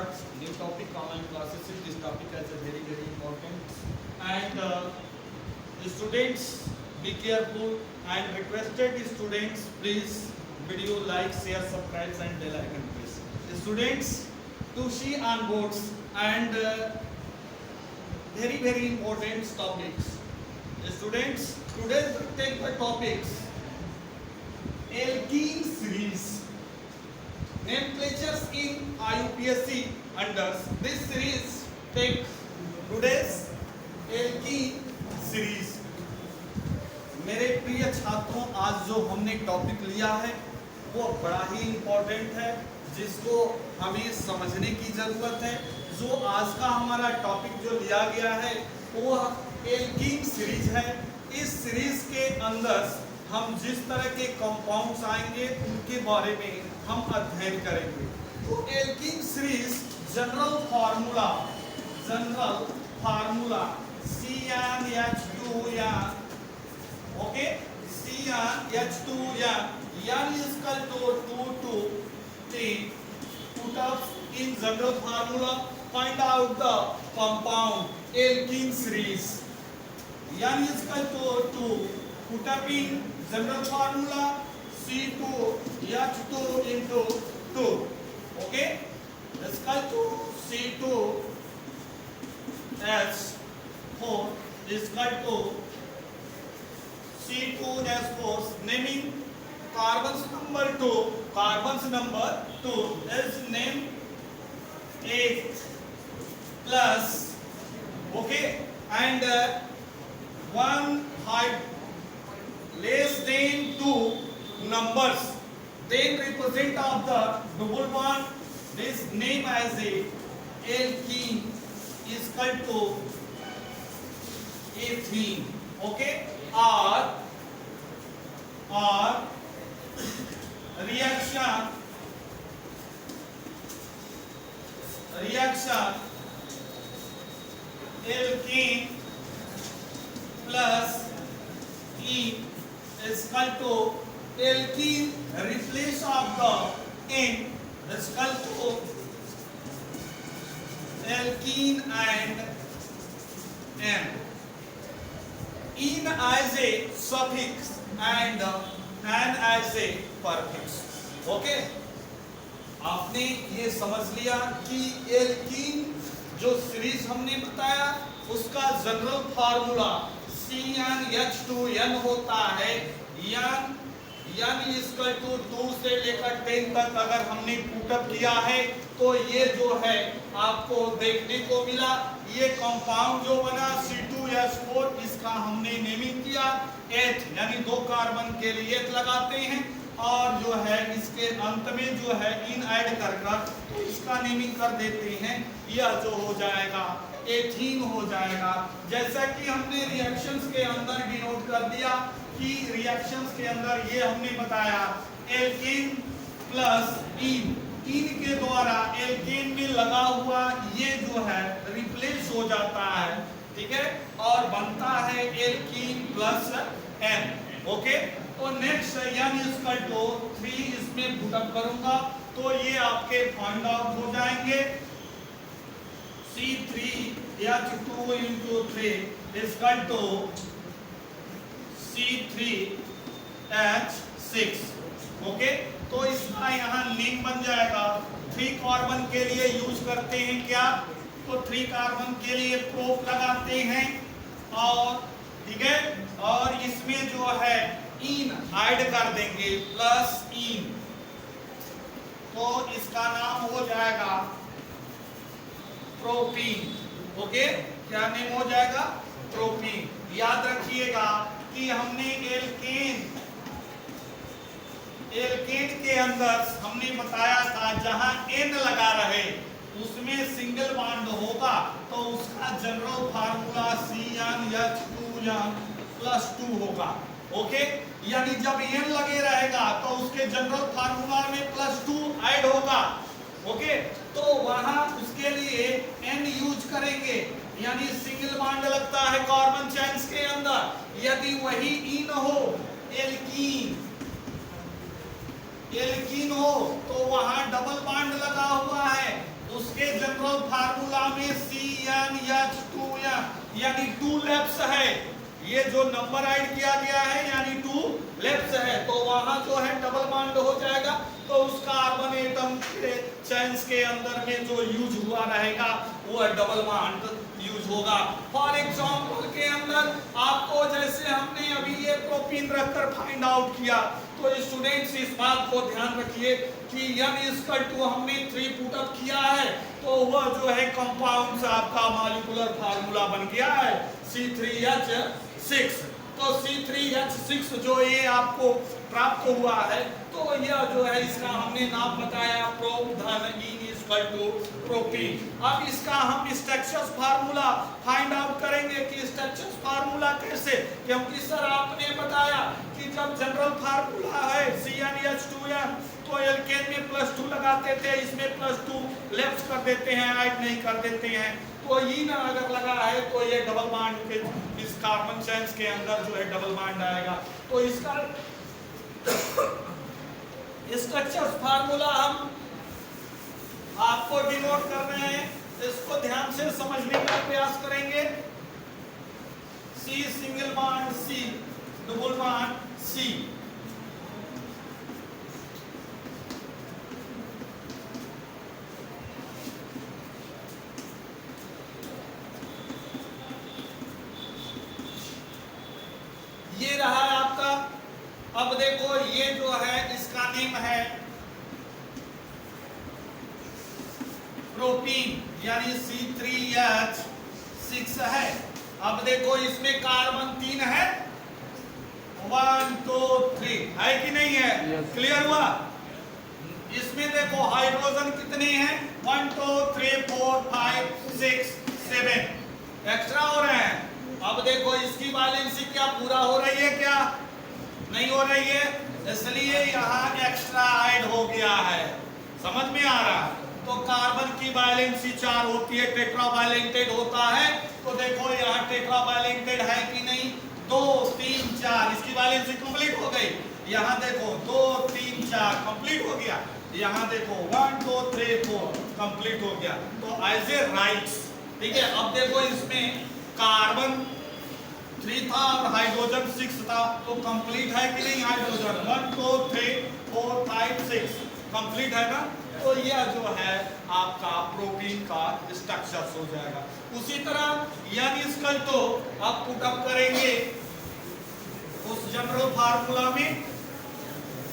start new topic online classes. This topic is a very important. And students, be careful and requested students, please video like, share, subscribe and bell icon please. Students, to see on boards and very important topics. Students, today we take the topics alkene series. Nomenclatures in IUPAC under this series take today's alkene series. मेरे प्रिय छात्रों, आज जो हमने topic लिया है वो बड़ा ही इम्पोर्टेंट है, जिसको हमें समझने की जरूरत है। जो आज का हमारा टॉपिक जो लिया गया है वो एल्कीन सीरीज है। इस सीरीज के अंदर हम जिस तरह के कंपाउंड्स आएंगे उनके बारे में हम अध्ययन करेंगे। तो alkene series general formula CnH2n, okay, CnH2n, n is equal to 2 to 3 put up in general formula. Find out the compound alkene series. n is equal to 2 put up in general formula C2H2 into 2, okay, is equal to C2H4 is equal to C2H4. Naming carbons number 2 is named 8 plus, okay, and 1 height less than 2 numbers then represent of the double bond. This name as a alkene is equal to ethene, okay, or reaction alkene plus ene is equal to alkene replace of the N is equal to alkene and N. Ene as a suffix and N as a prefix. Okay? आपने ये समझ लिया कि alkene जो series हमने बताया उसका general formula CnH2n होता है। n इक्वल टू 2 से लेकर 10 तक अगर हमने पुटअप किया है तो ये जो है आपको देखने को मिला। ये कंपाउंड जो बना C2H4, इसका हमने नेमिंग किया H, यानी 2 कार्बन के लिए H लगाते हैं और जो है इसके अंत में जो है इन ऐड कर तो इसका नेमिंग कर देते हैं। यह जो हो जाएगा एथीन हो जाएगा। जैसा कि हमने रिएक्शंस के अंदर डिनोट कर दिया कि रिएक्शंस के अंदर ये हमने बताया एल्केन प्लस इन के द्वारा एल्केन में लगा हुआ ये जो है रिप्लेस हो जाता है, ठीक है, और बनता है एल्कीन प्लस एन, ओके। तो नेक्स्ट n इक्वल टू 3 इसमें पुटअप करूंगा तो ये आपके फाइंड आउट हो जाएंगे। C3H2 into 3 is equal to C3H6, okay. तो इसका यहाँ नेम बन जाएगा। 3 कार्बन के लिए यूज करते हैं क्या, तो 3 कार्बन के लिए प्रोप लगाते हैं और ठीक है, और इसमें जो है इन ऐड कर देंगे प्लस इन, तो इसका नाम हो जाएगा प्रोपीन, ओके। क्या नेम हो जाएगा, प्रोपीन। याद रखिएगा कि हमने एल्केन के अंदर हमने बताया था जहां N लगा रहे उसमें सिंगल बॉन्ड होगा तो उसका जनरल फार्मूला CnH2n प्लस 2 होगा, ओके। यानी जब N लगे रहेगा तो उसके जनरल फार्मूला में प्लस 2 ऐड होगा, ओके। तो वहां उसके लिए N यूज करेंगे, यानी सिंगल बॉन्ड लगता है कार्बन चेन्स के अंदर। यदि वही इन हो एल्कीन हो तो वहां डबल बॉन्ड लगा हुआ है, उसके यानी 2 लेफ्ट्स है, ये जो नंबर ऐड किया गया है यानी 2 लेफ्ट्स है, तो वहां जो है डबल बॉन्ड हो जाएगा, तो उस कार्बन एटम के चेन्स के अंदर में जो यूज हुआ रहेगा वो डबल बॉन्ड यूज होगा। फॉर एग्जांपल के अंदर आपको जैसे हमने अभी ये प्रोपीन रखकर फाइंड आउट किया, तो स्टूडेंट्स इस बात को ध्यान रखिए कि n हमने 3 पुट अप किया है, तो वह जो है कंपाउंड से आपका मॉलिक्यूलर फार्मूला बन गया है C3H6। तो C3H6 जो ये आपको प्राप्त हुआ है, तो यह जो है इसका हमने नाम बताया प्रोपीन। अब इसका हम स्ट्रक्चर्स फार्मूला फाइंड आउट करेंगे कि स्ट्रक्चर्स फार्मूला कैसे, क्योंकि सर आपने बताया कि जब जनरल फार्मूला है CnH2n तो एल्केन में +2 लगाते थे, इसमें +2 लेफ्ट कर देते हैं, ऐड नहीं कर देते हैं, तो ये ना अगर लगा है तो ये डबल बॉन्ड के इस कार्बन चेन्स के अंदर जो है डबल बॉन्ड आएगा। तो इसका स्ट्रक्चर्स फार्मूला हम आपको डिनोट कर रहे हैं, इसको ध्यान से समझने का प्रयास करेंगे। C single bond C double bond C, ये रहा है आपका। अब देखो ये जो है इसका नेम है प्रोपीन यानी C3H6 है। अब देखो इसमें कार्बन 3 है, 1 2 3 है कि नहीं है? क्लियर हुआ? इसमें देखो हाइड्रोजन कितने हैं? 1 2 3 4 5 6 7 एक्स्ट्रा हो रहे हैं। अब देखो इसकी वैलेंसी क्या पूरा हो रही है क्या? नहीं हो रही है, इसलिए यहाँ एक्स्ट्रा ऐड हो गया है। समझ में आ रहा है? तो कार्बन की वैलेंसी 4 होती है, टेट्रा वैलेंटेड होता है, तो देखो यहाँ टेट्रा वैलेंटेड है कि नहीं? 2 3 4 इसकी वैलेंसी कंप्लीट हो गई। यहाँ देखो 2 3 4 कंप्लीट हो गया, यहाँ देखो 1 2 3 4 कंप्लीट हो गया। तो एज ए राइट्स, ठीक है। अब देखो इसमें कार्बन 3 था और हाइड्रोजन 6 था, तो कंप्लीट है कि नहीं? हाइड्रोजन 1 2 3 4 5 6 कंप्लीट है ना? तो यह जो है आपका प्रोटीन का स्ट्रक्चर हो जाएगा। उसी तरह यानी इसका तो आप पुट अप करेंगे उस जनरल फार्मूला में,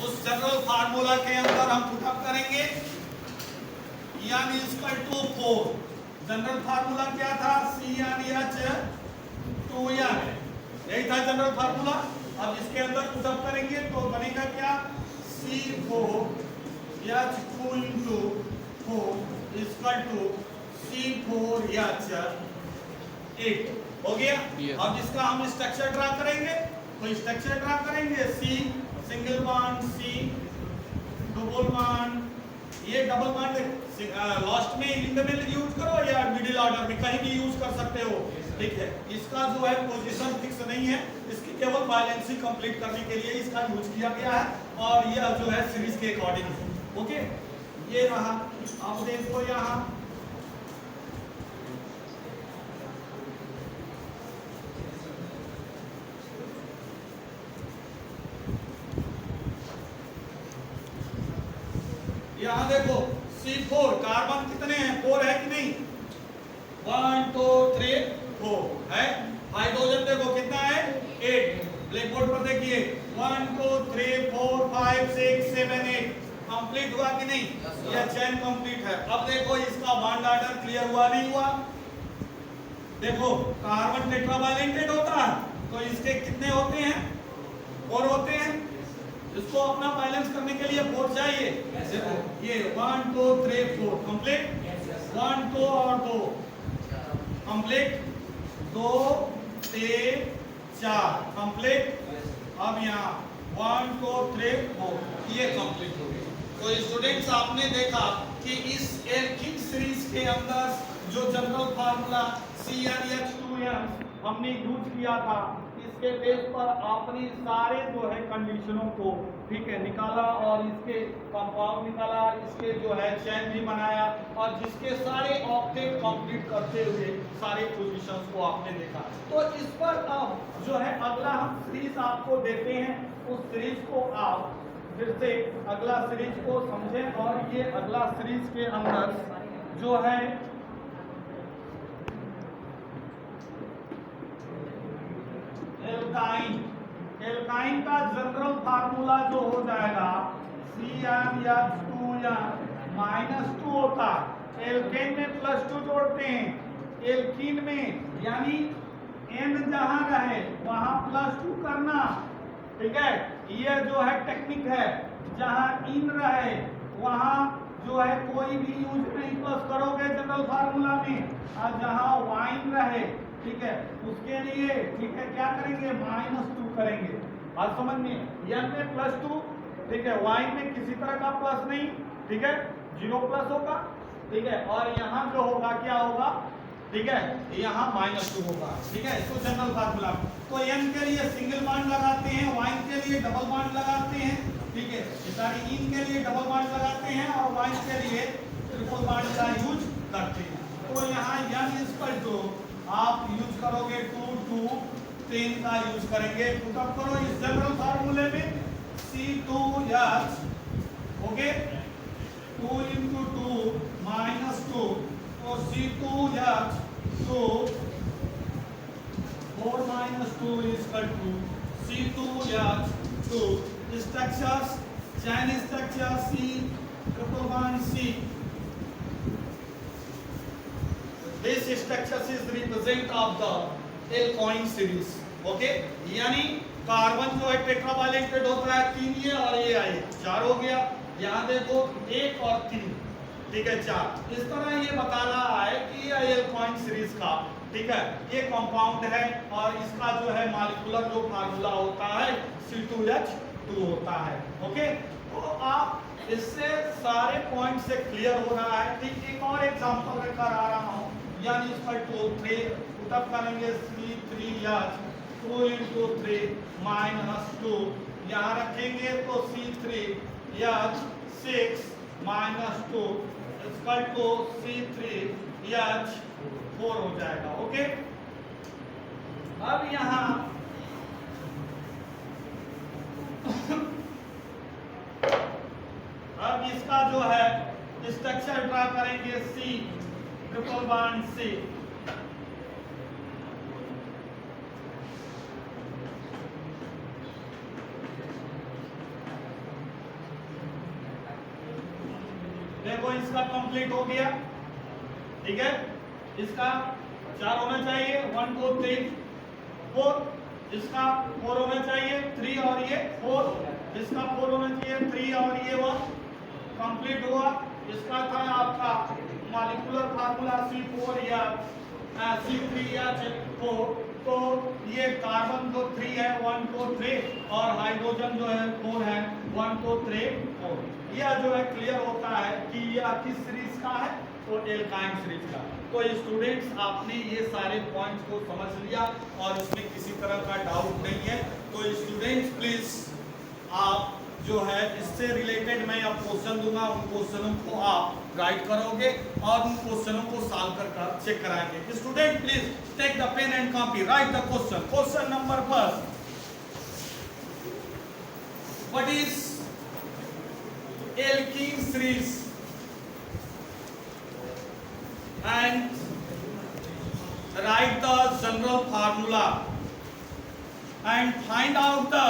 उस जनरल फार्मूला के अंदर हम पुट अप करेंगे यानी इसका टू 4। जनरल फार्मूला क्या था? CnH2n, यही था जनरल फार्मूला। अब इसके अंदर पुट अप करेंगे तो बनेगा क्या? C4H2 इक्वल टू C4H8 हो गया। अब इसका हम स्ट्रक्चर ड्रा करेंगे, तो स्ट्रक्चर ड्रा करेंगे C single bond C double bond, ये डबल बॉन्ड लास्ट में इन द मिडल यूज करो या मिडिल ऑर्डर में कहीं भी यूज कर सकते हो, ठीक है। इसका जो है पोजीशन फिक्स नहीं है, इसकी केवल वैलेंसी कंप्लीट करने के लिए इसका यूज किया गया है, और यह जो है सीरीज के अकॉर्डिंग है। ओके, ये रहा। अब देखो यहाँ देखो C4 कार्बन कितने हैं? 4 है कि नहीं? 1 2 3 4 है। हाइड्रोजन देखो कितना है? 8। ब्लैक बोर्ड पर देखिए 1 2 3 4 5 6 7 8 कंप्लीट हुआ कि नहीं? यह चेन कंप्लीट है। अब देखो इसका बॉन्ड ऑर्डर क्लियर हुआ नहीं हुआ? देखो कार्बन टेट्रावैलेंटेड होता है, तो इसके कितने होते हैं? 4 होते हैं। इसको अपना बैलेंस करने के लिए 4 चाहिए। देखो ये 1 2 3 4 कंप्लीट, 1 2 और 2 कंप्लीट, 2 3 4 कंप्लीट। अब यहाँ 1 2 3 4 ये कंप्लीट हो गई। तो स्टूडेंट्स आपने देखा कि इस एल्कीन सीरीज के अंदर जो जनरल फार्मूला CnH2n हमने यूज किया था, इस इसके बेस पर आपने सारे जो है कंडीशनों को ठीक है निकाला और इसके कंपाउंड निकाला, इसके जो है चेन भी बनाया और जिसके सारे ऑक्टेट कंप्लीट करते हुए सारे पोजीशंस को आपने देखा। तो इस पर जो है अगला हम सीरीज आपको देते हैं, उस सीरीज को आप फिर से अगला सीरीज को समझें। और ये अगला सीरीज के अंदर जो है एल्काइन का जनरल फार्मूला जो हो जाएगा CnH2n -2 होता है। एल्केन में +2 जोड़ते हैं, एल्कीन में यानी N जहां रहे वहां +2 करना, ठीक है। ये जो है टेक्निक है, जहां इन रहे वहां जो है कोई भी यूज नहीं प्लस करोगे जनरल फार्मूला में, और जहां वाइन रहे ठीक है उसके लिए ठीक है क्या करेंगे -2 करेंगे। बात समझ में, n में +2 ठीक है, वाइन में किसी तरह का प्लस नहीं, ठीक है 0 प्लस होगा, ठीक है। और यहाँ जो होगा क्या होगा, ठीक है यहाँ -2 होगा, ठीक है। इसको जनरल फार्मूला तो n के लिए सिंगल बॉन्ड लगाते हैं, वाइन के लिए डबल बॉन्ड लगाते हैं, ठीक है। सारी इन के लिए डबल बॉन्ड लगाते हैं और वाइन के लिए ट्रिपल बॉन्ड का यूज करते हैं। तो यहाँ n इस पर जो आप यूज करोगे 2 2 10 का यूज करेंगे। पुटअप करो इस जनरल फार्मूले में C2H ओके 2 × 2 -2 तो C2H 2 4 -2 = C2H 2 structures chain structure C triple bond C. This structure is represent of the alkyne series, okay? यानी कार्बन जो है टेट्रावैलेंटेड होता है 3 ये और ये आई 4 हो गया। यहाँ देखो 1 और 3 ठीक है 4। इस तरह ये बता रहा है कि ये एल्काइन सीरीज का ठीक है ये कंपाउंड है और इसका जो है मॉलिक्यूलर जो फार्मूला होता है C2H2 होता है, ओके। तो आप इससे सारे पॉइंट से क्लियर हो रहा है। ठीक, एक और एग्जांपल लेकर आ रहा हूँ, यानी इसका 2 3 तब करेंगे C3H 2 × 3 -2 यहाँ रखेंगे तो C3H 6 -2 = C3H 4 हो जाएगा, ओके। अब यहाँ अब इसका जो है स्ट्रक्चर ड्रा करेंगे C ट्रिपल बॉन्ड C देखो इसका कंप्लीट हो गया, ठीक है। इसका 4 होना चाहिए 1 2 3 4, इसका 4 होना चाहिए 3 और ये 4, इसका 4 होना चाहिए 3 और ये 1 कंप्लीट हुआ। इसका था आपका मॉलिक्यूलर फार्मूला C4 या C3H4, तो ये कार्बन जो 3 है 1 2 3 और हाइड्रोजन जो है 4 है 1 2 3 4। यह जो है क्लियर होता है कि यह किस सीरीज का है, तो एल्काइन सीरीज का। तो स्टूडेंट्स आपने ये सारे पॉइंट्स को समझ लिया और इसमें किसी तरह का डाउट नहीं है। तो स्टूडेंट्स प्लीज आप जो है इससे रिलेटेड मैं अब क्वेश्चन दूंगा, उन क्वेश्चनों को आप गाइड करोगे और उन क्वेश्चनों को सॉल्व कर चेक कराएंगे। Student please take the pen and copy, write the question. Question number first, what is alkene series and write the general formula and find out the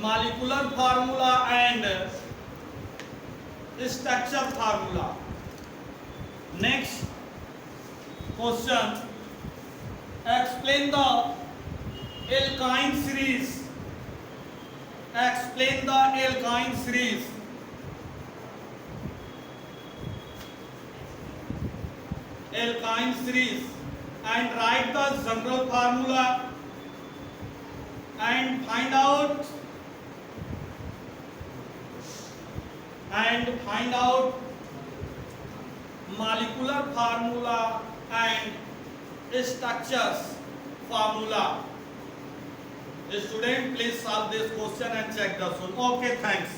molecular formula and structure formula. Next question, explain the alkyne series. Explain the alkyne series. Alkyne series and write the general formula and find out molecular formula and structures formula. Student, please solve this question and check the solution. Okay, thanks.